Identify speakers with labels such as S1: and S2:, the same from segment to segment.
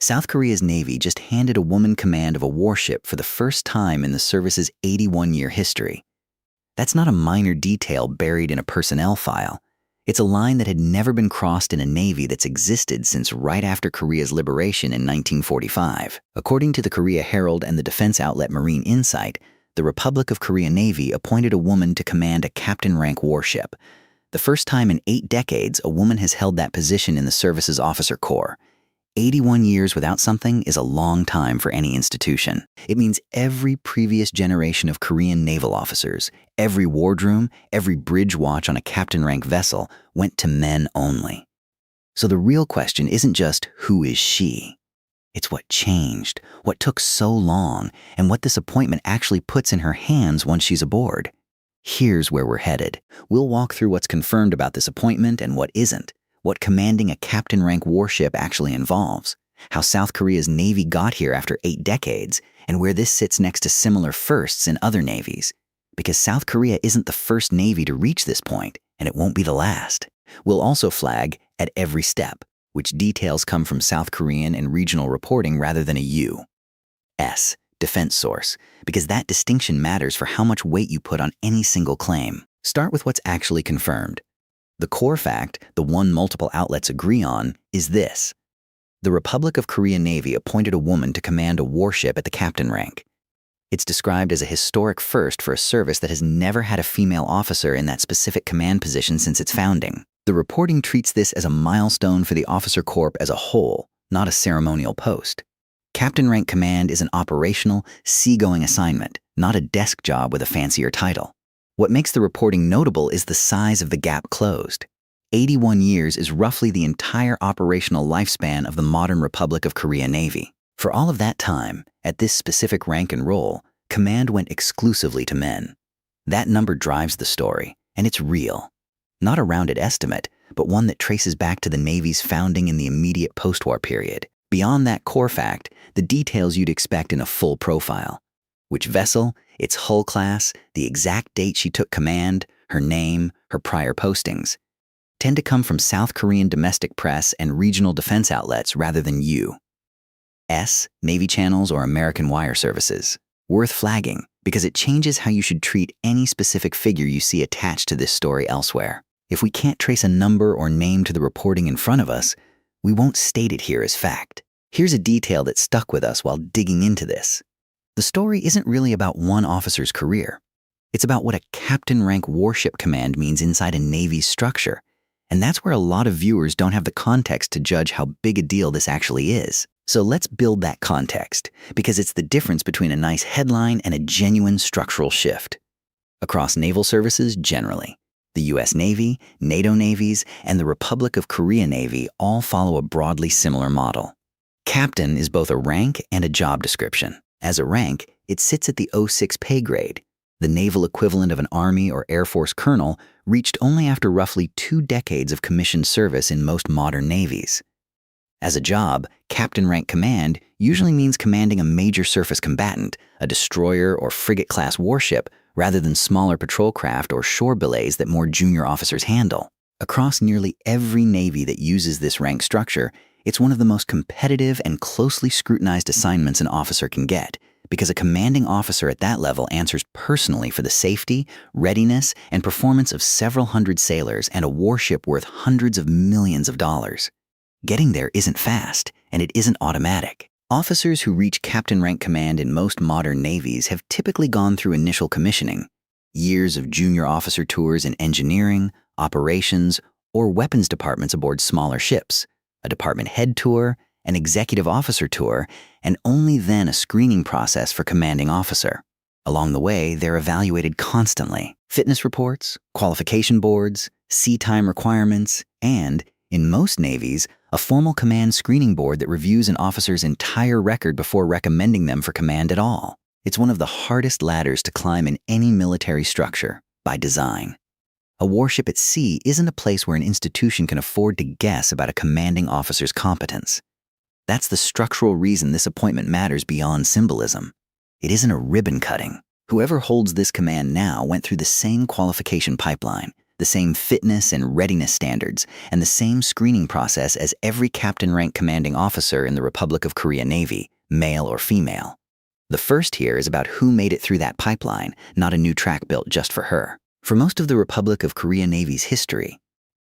S1: South Korea's Navy just handed a woman command of a warship for the first time in the service's 81-year history. That's not a minor detail buried in a personnel file. It's a line that had never been crossed in a Navy that's existed since right after Korea's liberation in 1945. According to the Korea Herald and the defense outlet Marine Insight, the Republic of Korea Navy appointed a woman to command a captain-rank warship. The first time in 8 decades a woman has held that position in the service's officer corps. 81 years without something is a long time for any institution. It means every previous generation of Korean naval officers, every wardroom, every bridge watch on a captain-rank vessel went to men only. So the real question isn't just who is she? It's what changed, what took so long, and what this appointment actually puts in her hands once she's aboard. Here's where we're headed. We'll walk through what's confirmed about this appointment and what isn't, what commanding a captain-rank warship actually involves, how South Korea's Navy got here after 8 decades, and where this sits next to similar firsts in other navies. Because South Korea isn't the first Navy to reach this point, and it won't be the last. We'll also flag at every step, which details come from South Korean and regional reporting rather than a U.S. defense source, because that distinction matters for how much weight you put on any single claim. Start with what's actually confirmed. The core fact, the one multiple outlets agree on, is this. The Republic of Korea Navy appointed a woman to command a warship at the captain rank. It's described as a historic first for a service that has never had a female officer in that specific command position since its founding. The reporting treats this as a milestone for the officer corps as a whole, not a ceremonial post. Captain rank command is an operational, seagoing assignment, not a desk job with a fancier title. What makes the reporting notable is the size of the gap closed. 81 years is roughly the entire operational lifespan of the modern Republic of Korea Navy. For all of that time, at this specific rank and role, command went exclusively to men. That number drives the story, and it's real. Not a rounded estimate, but one that traces back to the Navy's founding in the immediate post-war period. Beyond that core fact, the details you'd expect in a full profile. Which vessel, its hull class, the exact date she took command, her name, her prior postings, tend to come from South Korean domestic press and regional defense outlets rather than U.S. Navy channels or American wire services. Worth flagging, because it changes how you should treat any specific figure you see attached to this story elsewhere. If we can't trace a number or name to the reporting in front of us, we won't state it here as fact. Here's a detail that stuck with us while digging into this. The story isn't really about one officer's career. It's about what a captain-rank warship command means inside a Navy's structure. And that's where a lot of viewers don't have the context to judge how big a deal this actually is. So let's build that context, because it's the difference between a nice headline and a genuine structural shift. Across naval services generally, the U.S. Navy, NATO navies, and the Republic of Korea Navy all follow a broadly similar model. Captain is both a rank and a job description. As a rank, it sits at the 06 pay grade. The naval equivalent of an Army or Air Force colonel reached only after roughly 2 decades of commissioned service in most modern navies. As a job, captain rank command usually means commanding a major surface combatant, a destroyer or frigate-class warship, rather than smaller patrol craft or shore belays that more junior officers handle. Across nearly every Navy that uses this rank structure, it's one of the most competitive and closely scrutinized assignments an officer can get, because a commanding officer at that level answers personally for the safety, readiness, and performance of several hundred sailors and a warship worth hundreds of millions of dollars. Getting there isn't fast, and it isn't automatic. Officers who reach captain rank command in most modern navies have typically gone through initial commissioning, years of junior officer tours in engineering, operations, or weapons departments aboard smaller ships, a department head tour, an executive officer tour, and only then a screening process for commanding officer. Along the way, they're evaluated constantly. Fitness reports, qualification boards, sea time requirements, and, in most navies, a formal command screening board that reviews an officer's entire record before recommending them for command at all. It's one of the hardest ladders to climb in any military structure, by design. A warship at sea isn't a place where an institution can afford to guess about a commanding officer's competence. That's the structural reason this appointment matters beyond symbolism. It isn't a ribbon cutting. Whoever holds this command now went through the same qualification pipeline, the same fitness and readiness standards, and the same screening process as every captain-rank commanding officer in the Republic of Korea Navy, male or female. The first here is about who made it through that pipeline, not a new track built just for her. For most of the Republic of Korea Navy's history,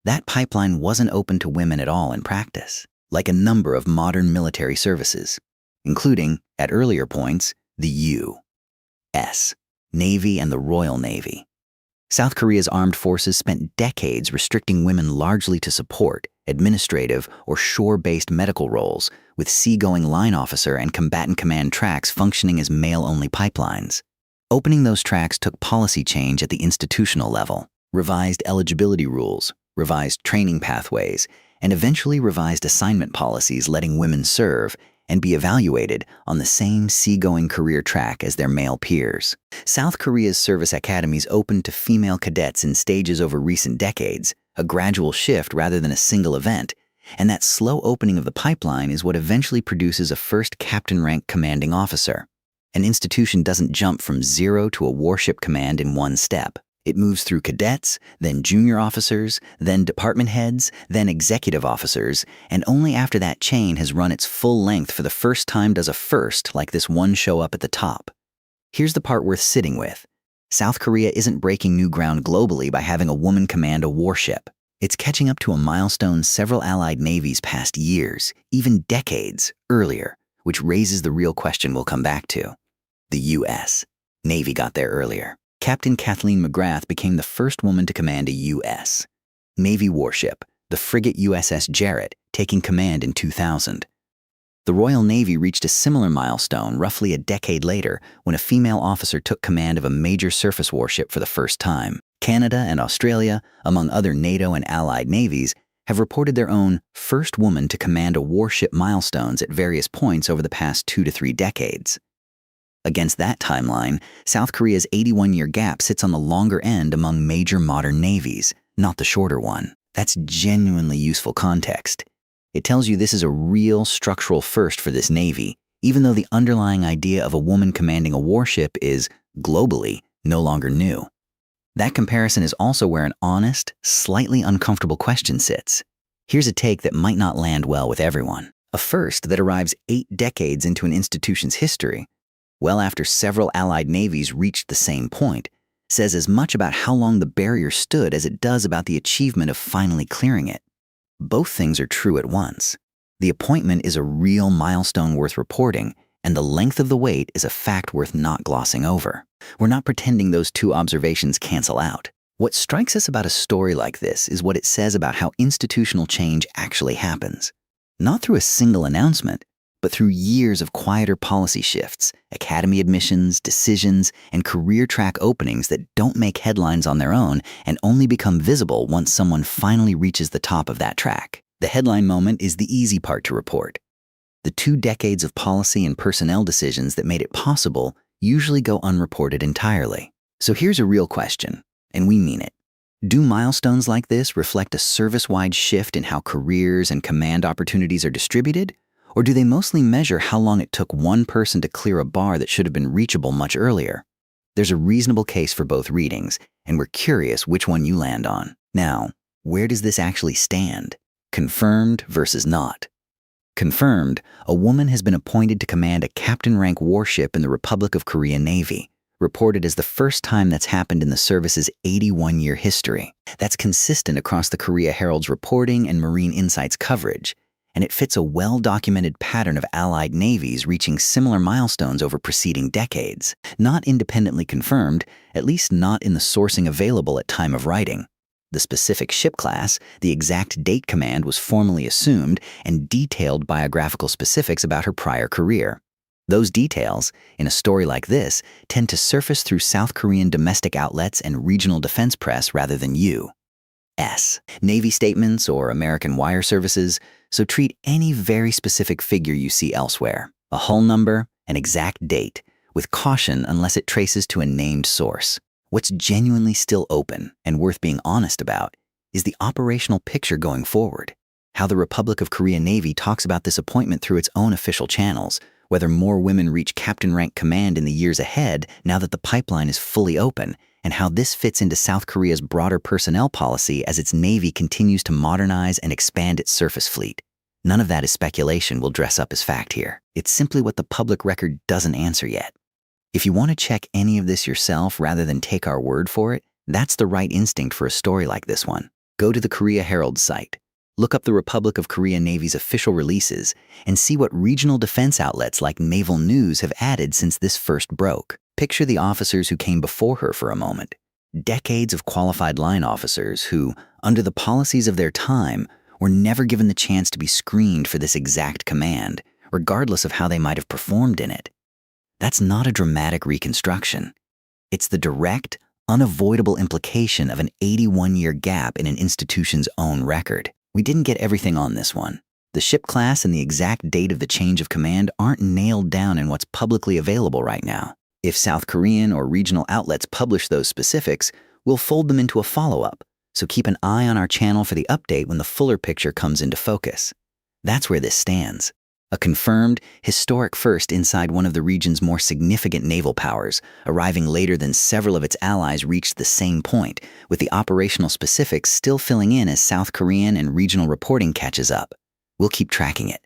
S1: that pipeline wasn't open to women at all in practice, like a number of modern military services, including, at earlier points, the U.S. Navy and the Royal Navy. South Korea's armed forces spent decades restricting women largely to support, administrative, or shore-based medical roles, with seagoing line officer and combatant command tracks functioning as male-only pipelines. Opening those tracks took policy change at the institutional level, revised eligibility rules, revised training pathways, and eventually revised assignment policies letting women serve and be evaluated on the same seagoing career track as their male peers. South Korea's service academies opened to female cadets in stages over recent decades, a gradual shift rather than a single event, and that slow opening of the pipeline is what eventually produces a first captain-rank commanding officer. An institution doesn't jump from zero to a warship command in one step. It moves through cadets, then junior officers, then department heads, then executive officers, and only after that chain has run its full length for the first time does a first like this one show up at the top. Here's the part worth sitting with. South Korea isn't breaking new ground globally by having a woman command a warship. It's catching up to a milestone several allied navies passed years, even decades, earlier, which raises the real question we'll come back to. The U.S. Navy got there earlier. Captain Kathleen McGrath became the first woman to command a U.S. Navy warship, the frigate USS Jarrett, taking command in 2000. The Royal Navy reached a similar milestone roughly a decade later when a female officer took command of a major surface warship for the first time. Canada and Australia, among other NATO and allied navies, have reported their own first woman to command a warship milestones at various points over the past 2 to 3 decades. Against that timeline, South Korea's 81-year gap sits on the longer end among major modern navies, not the shorter one. That's genuinely useful context. It tells you this is a real structural first for this navy, even though the underlying idea of a woman commanding a warship is, globally, no longer new. That comparison is also where an honest, slightly uncomfortable question sits. Here's a take that might not land well with everyone. A first that arrives 8 decades into an institution's history, well after several allied navies reached the same point, says as much about how long the barrier stood as it does about the achievement of finally clearing it. Both things are true at once. The appointment is a real milestone worth reporting, and the length of the wait is a fact worth not glossing over. We're not pretending those two observations cancel out. What strikes us about a story like this is what it says about how institutional change actually happens. Not through a single announcement, but through years of quieter policy shifts, academy admissions, decisions, and career track openings that don't make headlines on their own and only become visible once someone finally reaches the top of that track. The headline moment is the easy part to report. The 2 decades of policy and personnel decisions that made it possible usually go unreported entirely. So here's a real question, and we mean it. Do milestones like this reflect a service-wide shift in how careers and command opportunities are distributed? Or do they mostly measure how long it took one person to clear a bar that should have been reachable much earlier? There's a reasonable case for both readings, and we're curious which one you land on. Now, where does this actually stand? Confirmed versus not. Confirmed, a woman has been appointed to command a captain-rank warship in the Republic of Korea Navy, reported as the first time that's happened in the service's 81-year history. That's consistent across the Korea Herald's reporting and Marine Insight's coverage, and it fits a well-documented pattern of allied navies reaching similar milestones over preceding decades. Not independently confirmed, at least not in the sourcing available at time of writing. The specific ship class, the exact date command was formally assumed, and detailed biographical specifics about her prior career. Those details, in a story like this, tend to surface through South Korean domestic outlets and regional defense press rather than U.S. Navy statements or American wire services, so treat any very specific figure you see elsewhere, a hull number, an exact date, with caution unless it traces to a named source. What's genuinely still open and worth being honest about is the operational picture going forward, how the Republic of Korea Navy talks about this appointment through its own official channels, whether more women reach captain rank command in the years ahead now that the pipeline is fully open, and how this fits into South Korea's broader personnel policy as its Navy continues to modernize and expand its surface fleet. None of that is speculation will dress up as fact here. It's simply what the public record doesn't answer yet. If you want to check any of this yourself rather than take our word for it, that's the right instinct for a story like this one. Go to the Korea Herald's site. Look up the Republic of Korea Navy's official releases and see what regional defense outlets like Naval News have added since this first broke. Picture the officers who came before her for a moment. Decades of qualified line officers who, under the policies of their time, were never given the chance to be screened for this exact command, regardless of how they might have performed in it. That's not a dramatic reconstruction. It's the direct, unavoidable implication of an 81-year gap in an institution's own record. We didn't get everything on this one. The ship class and the exact date of the change of command aren't nailed down in what's publicly available right now. If South Korean or regional outlets publish those specifics, we'll fold them into a follow-up, so keep an eye on our channel for the update when the fuller picture comes into focus. That's where this stands. A confirmed, historic first inside one of the region's more significant naval powers, arriving later than several of its allies reached the same point, with the operational specifics still filling in as South Korean and regional reporting catches up. We'll keep tracking it.